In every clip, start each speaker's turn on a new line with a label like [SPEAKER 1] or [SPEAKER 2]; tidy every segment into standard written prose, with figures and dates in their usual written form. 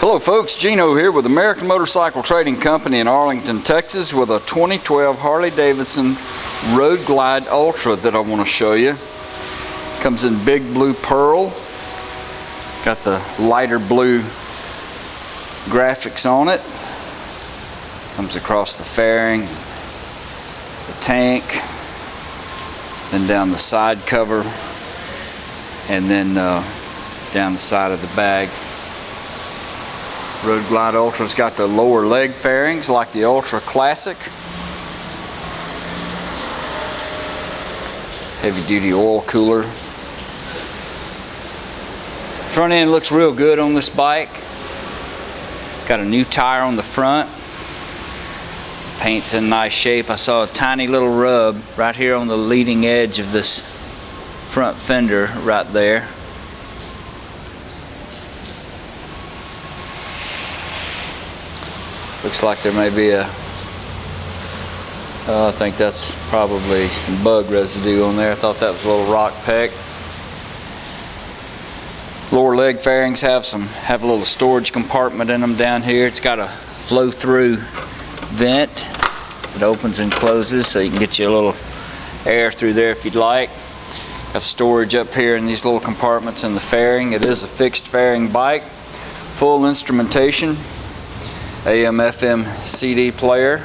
[SPEAKER 1] Hello folks, Gino here with American Motorcycle Trading Company in Arlington, Texas with a 2012 Harley Davidson Road Glide Ultra that I want to show you. Comes in big blue pearl, got the lighter blue graphics on it. Comes across the fairing, the tank, then down the side cover, and then down the side of the bag. Road Glide Ultra's got the lower leg fairings like the Ultra Classic. Heavy duty oil cooler. Front end looks real good on this bike. Got a new tire on the front. Paint's in nice shape. I saw a tiny little rub right here on the leading edge of this front fender right there. Looks like there may be I think that's probably some bug residue on there. I thought that was a little rock peck. Lower leg fairings have a little storage compartment in them down here. It's got a flow-through vent. It opens and closes so you can get you a little air through there if you'd like. Got storage up here in these little compartments in the fairing. It is a fixed fairing bike. Full instrumentation. AM/FM CD player.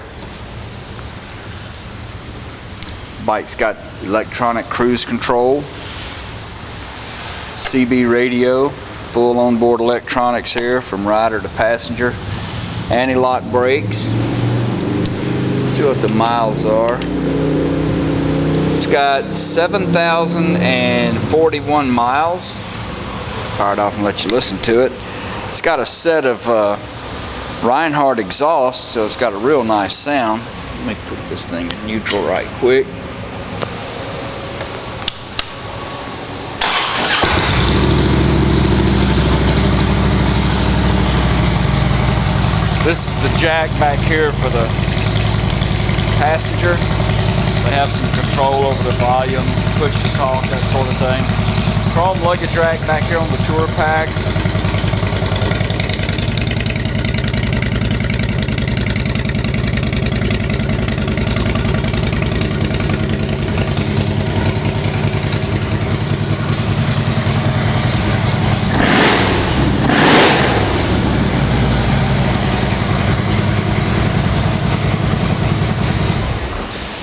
[SPEAKER 1] Bike's got electronic cruise control, CB radio, full onboard electronics here from rider to passenger, anti-lock brakes. Let's see what the miles are. It's got 7,041 miles. Fire it off and let you listen to it. It's got a set of Reinhardt exhaust, so it's got a real nice sound. Let me put this thing in neutral right quick. This is the jack back here for the passenger. They have some control over the volume, push to talk, that sort of thing. Chrome luggage rack back here on the tour pack.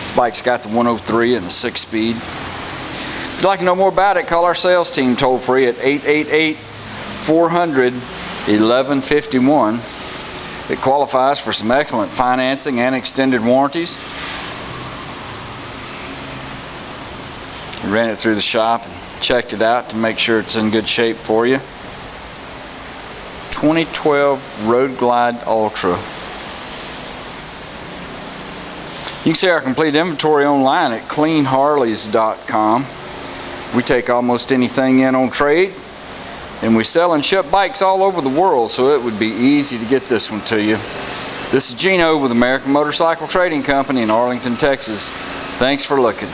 [SPEAKER 1] This bike's got the 103 and the 6-speed. If you'd like to know more about it, call our sales team toll free at 888-400-1151. It qualifies for some excellent financing and extended warranties. We ran it through the shop and checked it out to make sure it's in good shape for you. 2012 Road Glide Ultra. You can see our complete inventory online at cleanharleys.com. We take almost anything in on trade, and we sell and ship bikes all over the world, so it would be easy to get this one to you. This is Gino with American Motorcycle Trading Company in Arlington, Texas. Thanks for looking.